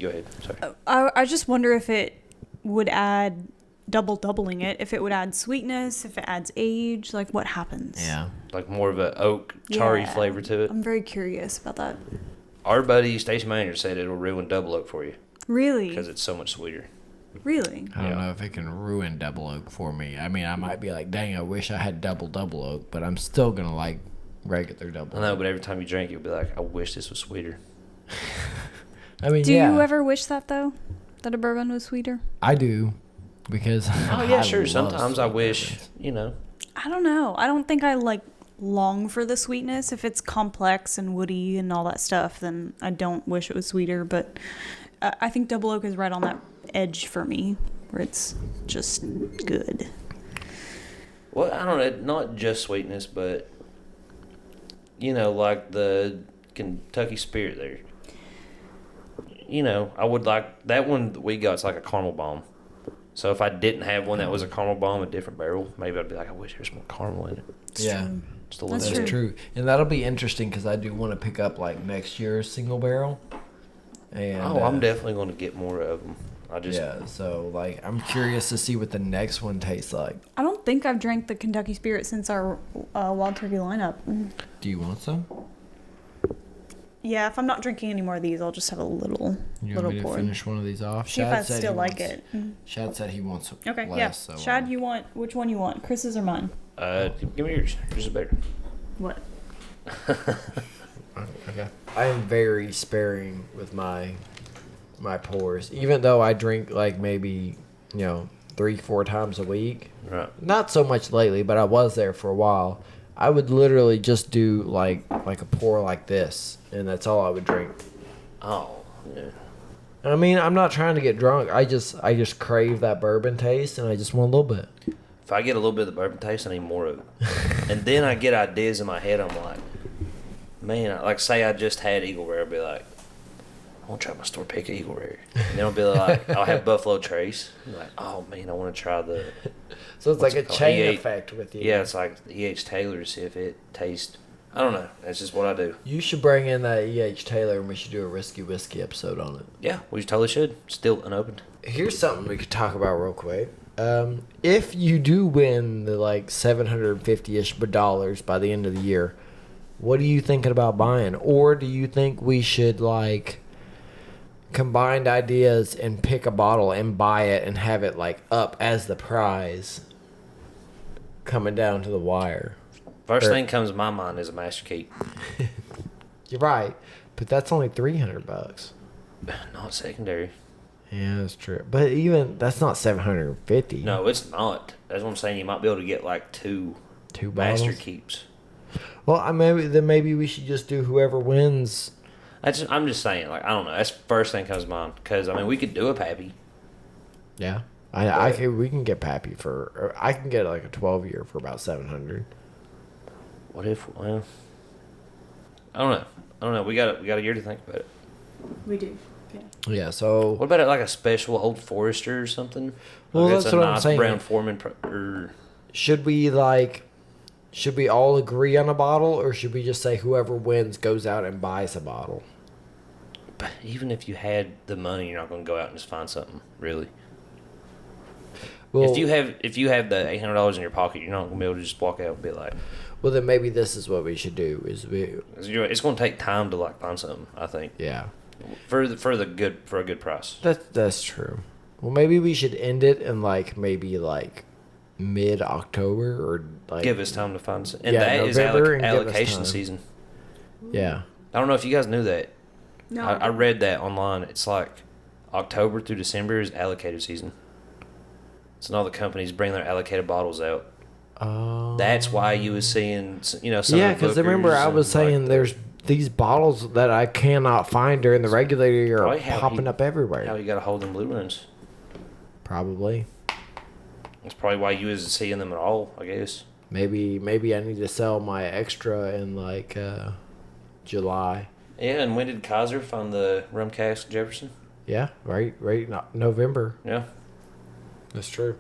Go ahead. Sorry. I just wonder if it would add doubling it, if it would add sweetness, if it adds age, like what happens? Yeah. Like more of a oak charry Yeah. flavor to it. I'm very curious about that. Our buddy Stacey Manager said it'll ruin double oak for you Really? because it's so much sweeter. Really? I don't know if it can ruin double oak for me. I mean, I might be like, dang, I wish I had double oak, but I'm still going to like regular double I know, oak. but every time you drink, you'll be like, I wish this was sweeter. I mean, Do yeah, you ever wish that though? That a bourbon was sweeter? I do, because Oh yeah, I sure. love Sometimes I sweet wish, bourbons. I don't know. I don't think I long for the sweetness. If it's complex and woody and all that stuff, then I don't wish it was sweeter. But I think Double Oak is right on that edge for me, where it's just good. Well, I don't know, not just sweetness, but like the Kentucky Spirit there. I would like that one that we got. It's like a caramel bomb. So if I didn't have one that was a caramel bomb, a different barrel, maybe I'd be like, I wish there's more caramel in it. Yeah, Just a little That's bit. that's true. And that'll be interesting because I do want to pick up like next year's single barrel. And I'm definitely going to get more of them. yeah. So like, I'm curious to see what the next one tastes like. I don't think I've drank the Kentucky Spirit since our Wild Turkey lineup. Do you want some? Yeah, if I'm not drinking any more of these, I'll just have a little You want me to pour. finish one of these off? See if I said still he like wants- it. Shad said he wants Okay, less. yeah. So, Shad, which one you want? Chris's or mine? Give me yours. Yours is better. What? Okay. I am very sparing with my pours, even though I drink like maybe 3-4 times a week. Right. Not so much lately, but I was there for a while. I would literally just do like a pour like this, and that's all I would drink. Oh, yeah. I mean, I'm not trying to get drunk. I just crave that bourbon taste, and I just want a little bit. If I get a little bit of the bourbon taste, I need more of it. And then I get ideas in my head. I'm like, man, like say I just had Eagle Rare, I'll be like, I want to try my store pick of Eagle Rare. And then I'll be like, I'll have Buffalo Trace. I'm like, oh man, I want to try the. So it's What's like it a called? chain E8. effect with you. Yeah, it's like E.H. Taylor to see if it tastes. I don't know. That's just what I do. You should bring in that E.H. Taylor, and we should do a Risky Whiskey episode on it. Yeah, we totally should. Still unopened. Here's something we could talk about real quick. If you do win the like $750-ish dollars by the end of the year, what are you thinking about buying? Or do you think we should like combine ideas and pick a bottle and buy it and have it like up as the prize coming down to the wire? First thing comes to my mind is a Master Keep. You're right, but that's only $300. Not secondary. Yeah, that's true. But even that's not $750. No, it's not. That's what I'm saying. You might be able to get like two Master bottles. Keeps. Well, maybe we should just do whoever wins. I'm just saying. Like I don't know. That's the first thing comes to mind. Because I mean, we could do a Pappy. Yeah, we can get Pappy for. I can get like a 12-year for about $700. What if? Well, I don't know. We got a year to think about it. We do. Yeah. Yeah. So What about like a special Old Forester or something? Well, Like that's it's a what I'm nice saying. Brown Foreman. should we all agree on a bottle, or should we just say whoever wins goes out and buys a bottle? But even if you had the money, you're not going to go out and just find something. Really. Well, If you have the $800 in your pocket, you're not going to be able to just walk out and be like. well, then maybe this is what we should do. It's going to take time to like find something. I think Yeah. for a good price. That's true. Well, maybe we should end it in maybe mid-October or like. Give us time to find something. And Yeah, that is November and give us allocation time. season. Yeah. I don't know if you guys knew that. No. I read that online. It's like October through December is allocated season. So all the companies bring their allocated bottles out. That's why you was seeing, some Yeah, of the because remember I bookers was and, saying like, there's these bottles that I cannot find during the regular year are Probably how popping he- up everywhere. how you got to hold them blue runs. Probably. That's probably why you was seeing them at all, I guess. Maybe I need to sell my extra in July. Yeah, and when did Kaiser find the rum cask Jefferson? Yeah, right. November. Yeah. That's true.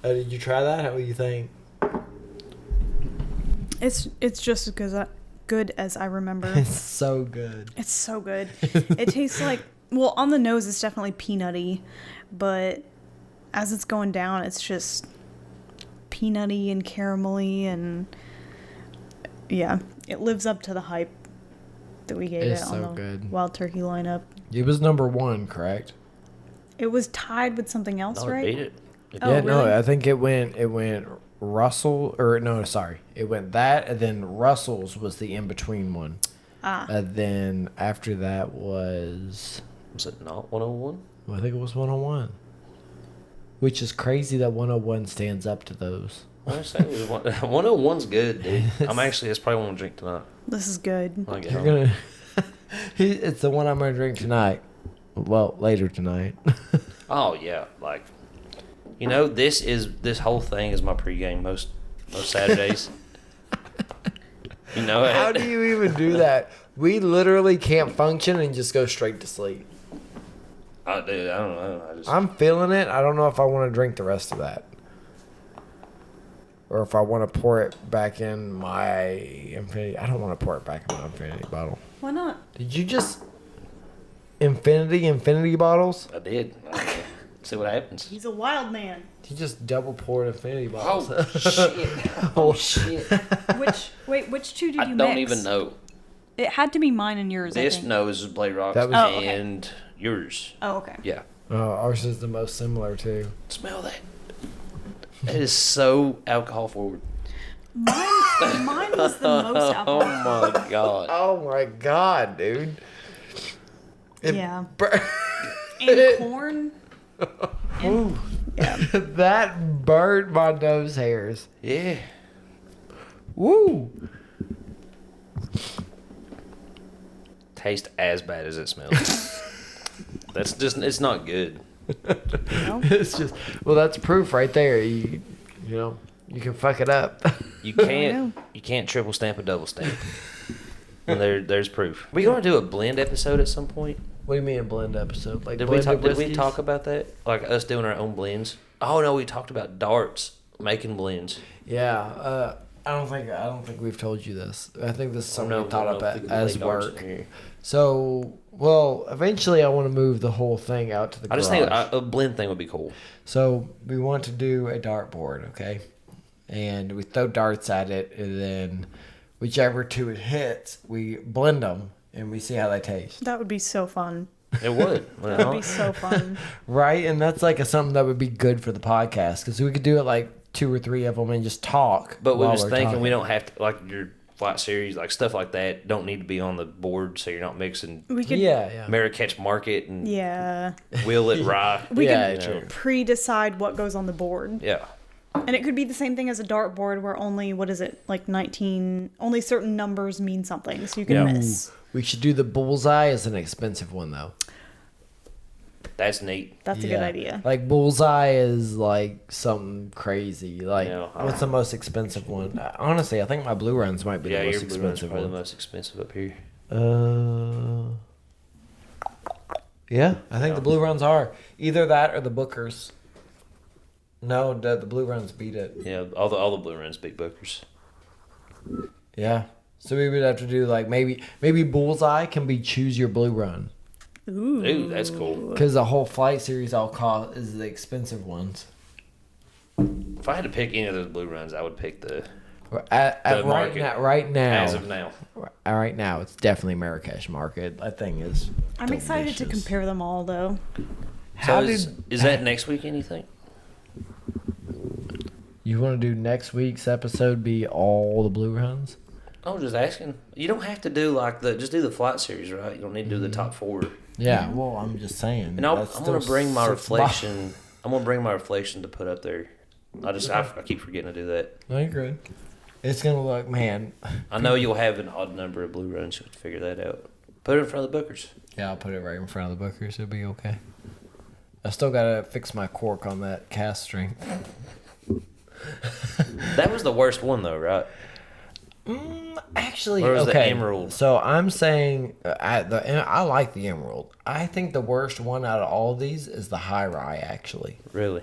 Did you try that? How do you think? It's just as good as I remember. It's so good. It's so good. It tastes like, well, on the nose it's definitely peanutty, but as it's going down, it's just peanutty and caramelly, and yeah, it lives up to the hype that we gave It's it so on the good. Wild Turkey lineup. It was number 1, correct? It was tied with something else, No, it right? beat it. Oh, Yeah, no, really? I think it went Russell, or no, sorry. It went that, and then Russell's was the in-between one. Ah. And then after that was Was it not 101? I think it was 101. Which is crazy that 101 stands up to those. I say it was 101's good, dude. That's probably what I'm drink tonight. This is good. When I get You're home. gonna. It's the one I'm gonna drink tonight. Well, later tonight. Oh yeah, like, this whole thing is my pregame most Saturdays. How do you even do that? We literally can't function and just go straight to sleep. Oh, dude, I don't know. I'm feeling it. I don't know if I want to drink the rest of that. Or if I want to pour it back in my infinity. I don't want to pour it back in my infinity bottle. Why not? Did you just infinity bottles? I did. See what happens. He's a wild man. You just double poured infinity bottles. Oh shit! Oh shit! Which two did you I mix? don't even know. It had to be mine and yours. I think. This is Blade Rocks That was- Oh, okay. and yours. Oh, okay. Yeah. Ours is the most similar too. Smell that. That is so alcohol forward. Mine was the most alcohol. Oh my god. Oh my god, dude. Yeah. Bur- And corn. Ooh. Yeah. That burned my nose hairs. Yeah. Woo. Taste as bad as it smells. It's not good. No. It's just, well, that's proof right there. You can fuck it up. You know. can't triple stamp a double stamp. And there's proof. We gonna do a blend episode at some point? What do you mean a blend episode? Like Did we blended talk whiskeys? about that? Like us doing our own blends? Oh no, we talked about darts making blends. Yeah. I don't think we've told you this. I think this is something No, we thought no, up we can as play darts in work. here. So, well, eventually I want to move the whole thing out to the I garage. just think a blend thing would be cool. So we want to do a dartboard, okay? And we throw darts at it, and then whichever two it hits, we blend them, and we see how they taste. That would be so fun. It would. That would be so fun. Right? And that's like something that would be good for the podcast, because we could do it like 2 or 3 of them and just talk. But we while was we're thinking talking. we don't have to, like your flight series, like stuff like that, don't need to be on the board, so you're not mixing We could. Yeah. Marrakech Market and Yeah. Wheel It Rye. We Yeah, could true. pre-decide what goes on the board. Yeah. And it could be the same thing as a dartboard where only, what is it, like 19, only certain numbers mean something, so you can Yeah. miss. We should do the bullseye as an expensive one, though. That's neat. That's a good idea. Like bullseye is like something crazy. Like Yeah. what's the most expensive one? Honestly, I think my blue runs might be Yeah, the your most blue one's expensive probably the one. most expensive up here. Yeah, I think the blue runs are either that or the Bookers. No, the blue runs beat it. Yeah, all the blue runs beat Bookers. Yeah, so we would have to do like maybe bullseye can be choose your blue run Ooh. Ooh, that's cool. because the whole flight series all cost is the expensive ones. If I had to pick any of those blue runs, I would pick the At The right market. right now, as of now. right now, it's definitely Marrakesh Market. That thing is. I'm excited to delicious. compare them all, though. How So did is that next week? Anything? you want to do next week's episode? Be all the blue runs. I'm just asking. You don't have to do like just do the flight series, right? You don't need to do the top 4. Yeah, well, I'm just saying. And I'm that's gonna still bring my 6 reflection. I'm gonna bring my reflection to put up there. I keep forgetting to do that. No, you're good. It's gonna look, man. I know you'll have an odd number of blue runs. You have to figure that out. Put it in front of the Bookers. Yeah, I'll put it right in front of the Bookers. It'll be okay. I still gotta fix my cork on that cast string. That was the worst one though, right? Actually, Or was the okay. emerald? So I'm saying I like the emerald. I think the worst one out of all of these is the high rye, actually, Really?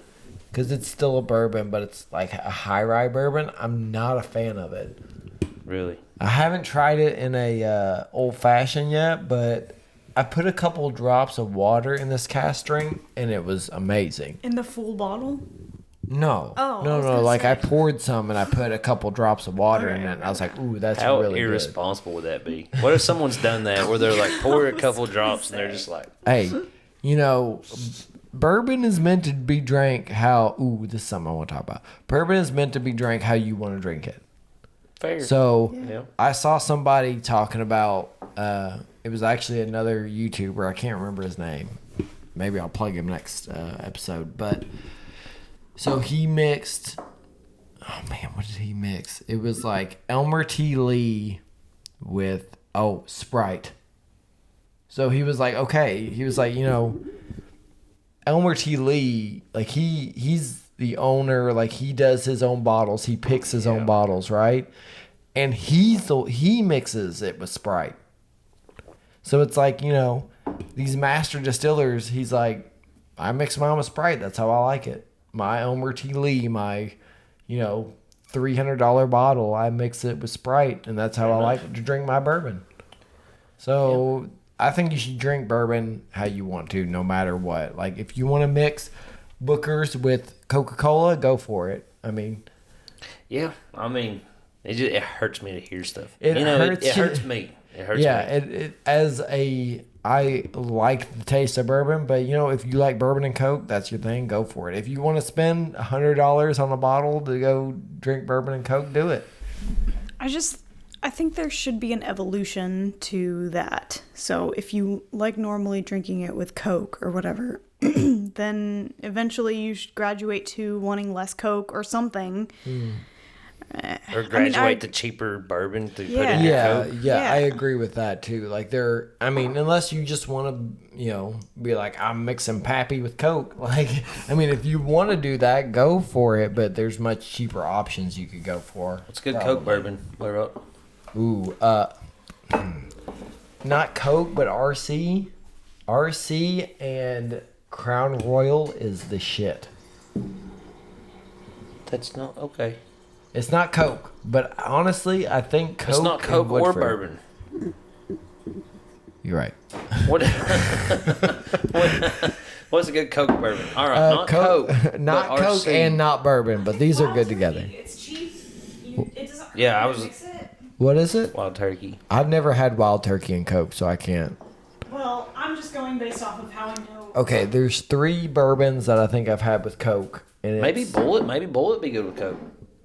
because it's still a bourbon, but it's like a high rye bourbon. I'm not a fan of it. Really? I haven't tried it in a old fashioned yet, but I put a couple drops of water in this cast string, and it was amazing. In the full bottle? No, Oh, I no, was no. gonna Like say. I poured some, and I put a couple drops of water in it, and I was like, "Ooh, that's How really irresponsible would that be? What if someone's done that where they're like pour a couple drops and they're just like, good." Hey, bourbon is meant to be drank how. Ooh, this is something I want to talk about. Bourbon is meant to be drank how you want to drink it. fair? So Yeah. I saw somebody talking about It was actually another YouTuber. I can't remember his name. Maybe I'll plug him next episode. But so he mixed. Oh man, what did he mix? It was like Elmer T. Lee with Sprite. So he was like, okay. He was like, Elmer T. Lee, like he's the owner. Like he does his own bottles. He picks his own bottles, right? And he mixes it with Sprite. So it's like, these master distillers, he's like, I mix mine with Sprite. That's how I like it. My Elmer T. Lee, my, $300 bottle, I mix it with Sprite. And that's how I like to drink my bourbon. So I think you should drink bourbon how you want to, no matter what. Like, if you want to mix Booker's with Coca-Cola, go for it. I mean. Yeah, I mean, it hurts me to hear stuff. It hurts me. It hurts me. I like the taste of bourbon, but if you like bourbon and Coke, that's your thing. Go for it. If you want to spend $100 on a bottle to go drink bourbon and Coke, do it. I think there should be an evolution to that. So if you like normally drinking it with Coke or whatever, then eventually you should graduate to wanting less Coke or something. Or graduate to cheaper bourbon to put in your Coke. Yeah, I agree with that too. Like unless you just want to, be like, I'm mixing Pappy with Coke. Like, if you want to do that, go for it. But there's much cheaper options you could go for. What's good Coke bourbon? What up? Ooh, not Coke, but RC. RC and Crown Royal is the shit. That's not okay. It's not Coke, but honestly, I think Coke. It's not Coke or bourbon. You're right. What's a good Coke bourbon? All right, not Coke, not Coke, RC. and not bourbon, but these are good together. It's cheap. It doesn't hurt Yeah, I to was. mix it. What is it? Wild Turkey. I've never had Wild Turkey and Coke, so I can't. Well, I'm just going based off of how I know. Okay, there's 3 bourbons that I think I've had with Coke, and Maybe Bullet. Maybe Bullet be good with Coke.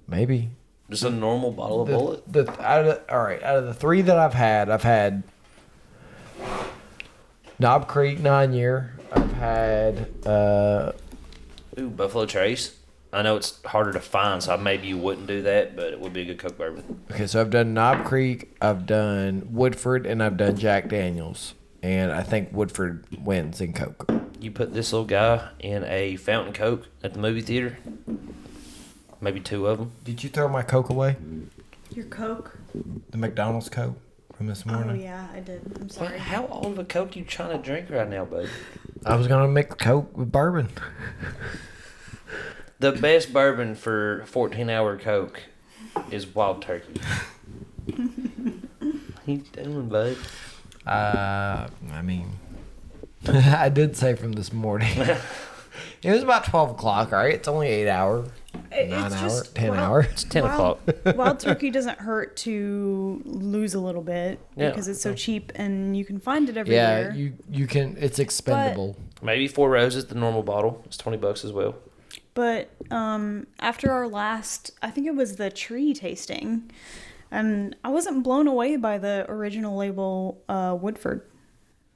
Maybe. Just a normal bottle of Bullet. Out of the 3 that I've had Knob Creek 9-year. I've had Buffalo Trace. I know it's harder to find, so maybe you wouldn't do that, but it would be a good Coke bourbon. Okay, so I've done Knob Creek, I've done Woodford, and I've done Jack Daniels. And I think Woodford wins in Coke. You put this little guy in a fountain Coke at the movie theater. Maybe 2 of them. Did you throw my Coke away? Your Coke? The McDonald's Coke from this morning? Oh, yeah, I did. I'm sorry. How old of a Coke you trying to drink right now, bud? I was going to make Coke with bourbon. The best bourbon for 14-hour Coke is Wild Turkey. What you doing, bud? I did say from this morning. It was about 12 o'clock, all right? It's only 8 hour, 9 hour, 10 hour. It's 10 o'clock. Wild Turkey doesn't hurt to lose a little bit because it's so cheap and you can find it everywhere. Yeah, you can. It's expendable. Maybe 4 Roses, the normal bottle. It's $20 as well. But after our last, I think it was the tree tasting, and I wasn't blown away by the original label Woodford.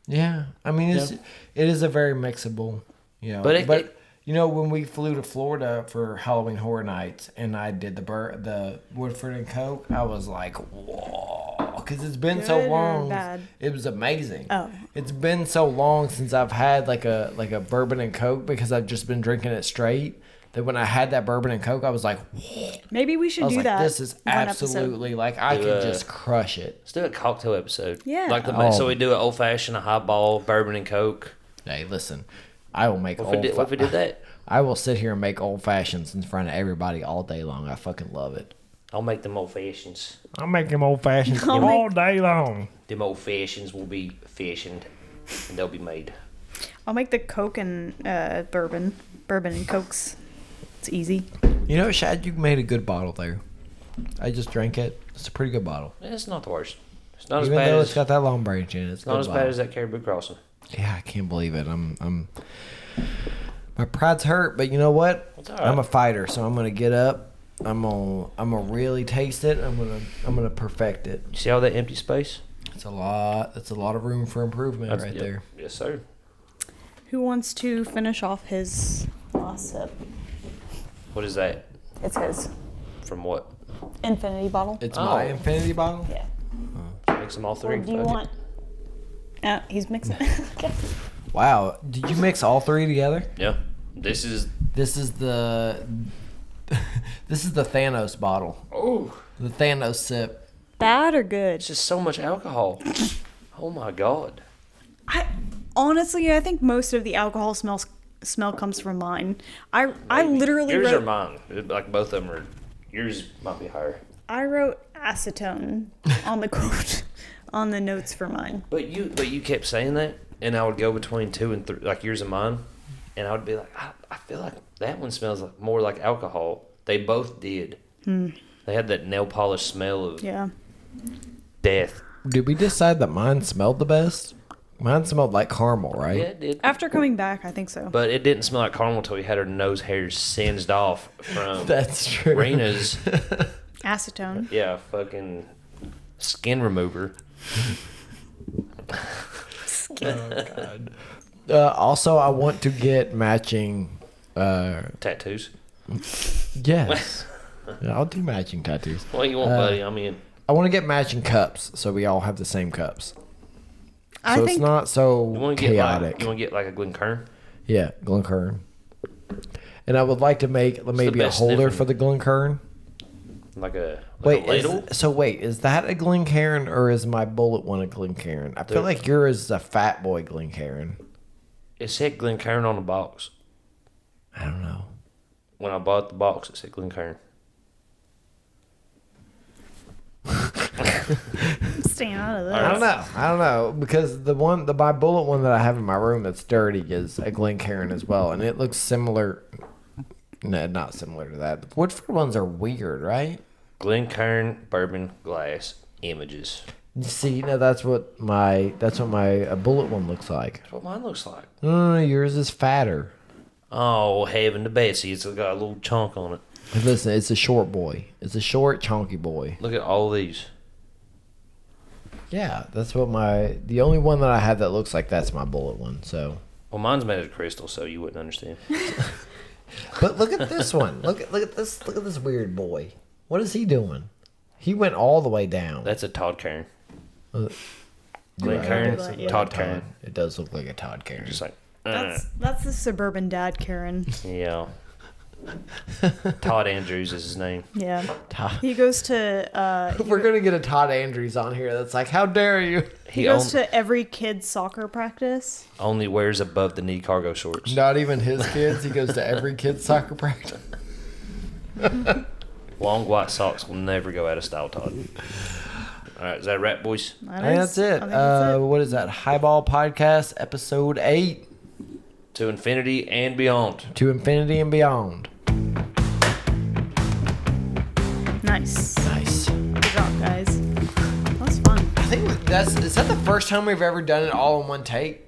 Yeah, it is a very mixable, But when we flew to Florida for Halloween Horror Nights, and I did the Woodford and Coke, I was like, whoa, because it's been so Good or long. bad? It was amazing. Oh, It's been so long since I've had like a bourbon and Coke because I've just been drinking it straight. That when I had that bourbon and Coke, I was like, whoa. maybe we should I was do like, that. this is absolutely like I could just crush it. Let's do a cocktail episode. Yeah. So we do an old fashioned, a highball, bourbon and Coke. Hey, listen, I will make What if we did that? I will sit here and make old fashions in front of everybody all day long. I fucking love it. I'll make them old fashions. I'll make them old fashions all day long. Them old fashions will be fashioned, and they'll be made. I'll make the Coke and bourbon and Cokes. It's easy. Shad, you made a good bottle there. I just drank it. It's a pretty good bottle. It's not the worst. It's not Even as bad though as it's got that long branch in it. It's not as bad bad as that Caribou Crossing. Yeah, I can't believe it. I'm my pride's hurt, but you know what? It's all right. I'm a fighter, so I'm gonna get up. I'm gonna really taste it. I'm gonna perfect it. You see all that empty space? It's a lot. That's a lot of room for improvement right there. Yes, sir. Who wants to finish off his last sip? What is that? It's his From what? infinity bottle. It's my infinity bottle. Yeah. Mix them all three. Or do you Fuck it. want? He's mixing. Okay. Wow. Did you mix all three together? Yeah. This is the Thanos bottle. oh, The Thanos sip. Bad or good? it's just so much alcohol. Oh my god. Honestly, I think most of the alcohol smell comes from mine. I literally yours wrote, are mine. Like both of them are. Yours might be higher. I wrote acetone on the quote on the notes for mine. But you kept saying that, and I would go between 2 and 3, like yours and mine, and I would be like, I feel like that one smells like more like alcohol. They both did. They had that nail polish smell of Yeah. death. Did we decide that mine smelled the best? Mine smelled like caramel, right? Yeah, it did. After coming back, I think so. But it didn't smell like caramel until we had her nose hairs singed off from That's true. Rena's, Acetone. fucking skin remover. Also, I want to get matching. Tattoos. Yes. Yeah, I'll do matching tattoos. What you want, buddy? I'm in. I want to get matching cups so we all have the same cups. I So it's think not You so want to get chaotic. you want to get like a Glencairn? Yeah, Glencairn. And I would like to make maybe a best holder sniffing. for the Glencairn. Like a Wait, ladle? is that a Glencairn or is my bullet one a Glencairn? I feel like yours is a fat boy Glencairn. It said Glencairn on the box. I don't know. When I bought the box, it said Glencairn. staying out of this. I don't know because the my bullet one that I have in my room that's dirty is a Glencairn as well, and it looks similar. No, not similar to that. The Woodford ones are weird, right? Glencairn bourbon glass images. See, that's what my bullet one looks like. That's what mine looks like. Yours is fatter. Oh, heaven to Betsy. It's got a little chunk on it. Listen, it's a short boy. It's a short, chunky boy. Look at all these. Yeah, that's what the only one that I have that looks like that's my bullet one. So, Well, mine's made of crystal, so you wouldn't understand. but look at this one. Look at this weird boy. What is he doing? He went all the way down. That's a Todd Cairn. Glencairn, Glencairn, yeah. Todd Cairn. It does look like a Todd Cairn. Just like, That's the suburban dad, Karen. yeah. Todd Andrews is his name. Yeah. Todd. He goes to We're gonna get a Todd Andrews on here. That's like, how dare you? he goes to every kid's soccer practice. Only wears above the knee cargo shorts. Not even his kids. He goes to every kid's soccer practice. Long white socks will never go out of style, Todd. All right, is that a wrap, boys? I think that's it. What is that? Highball Podcast, episode 8. To infinity and beyond. To infinity and beyond. Nice. Nice. Good job, guys. That was fun. I think is that the first time we've ever done it all in one take?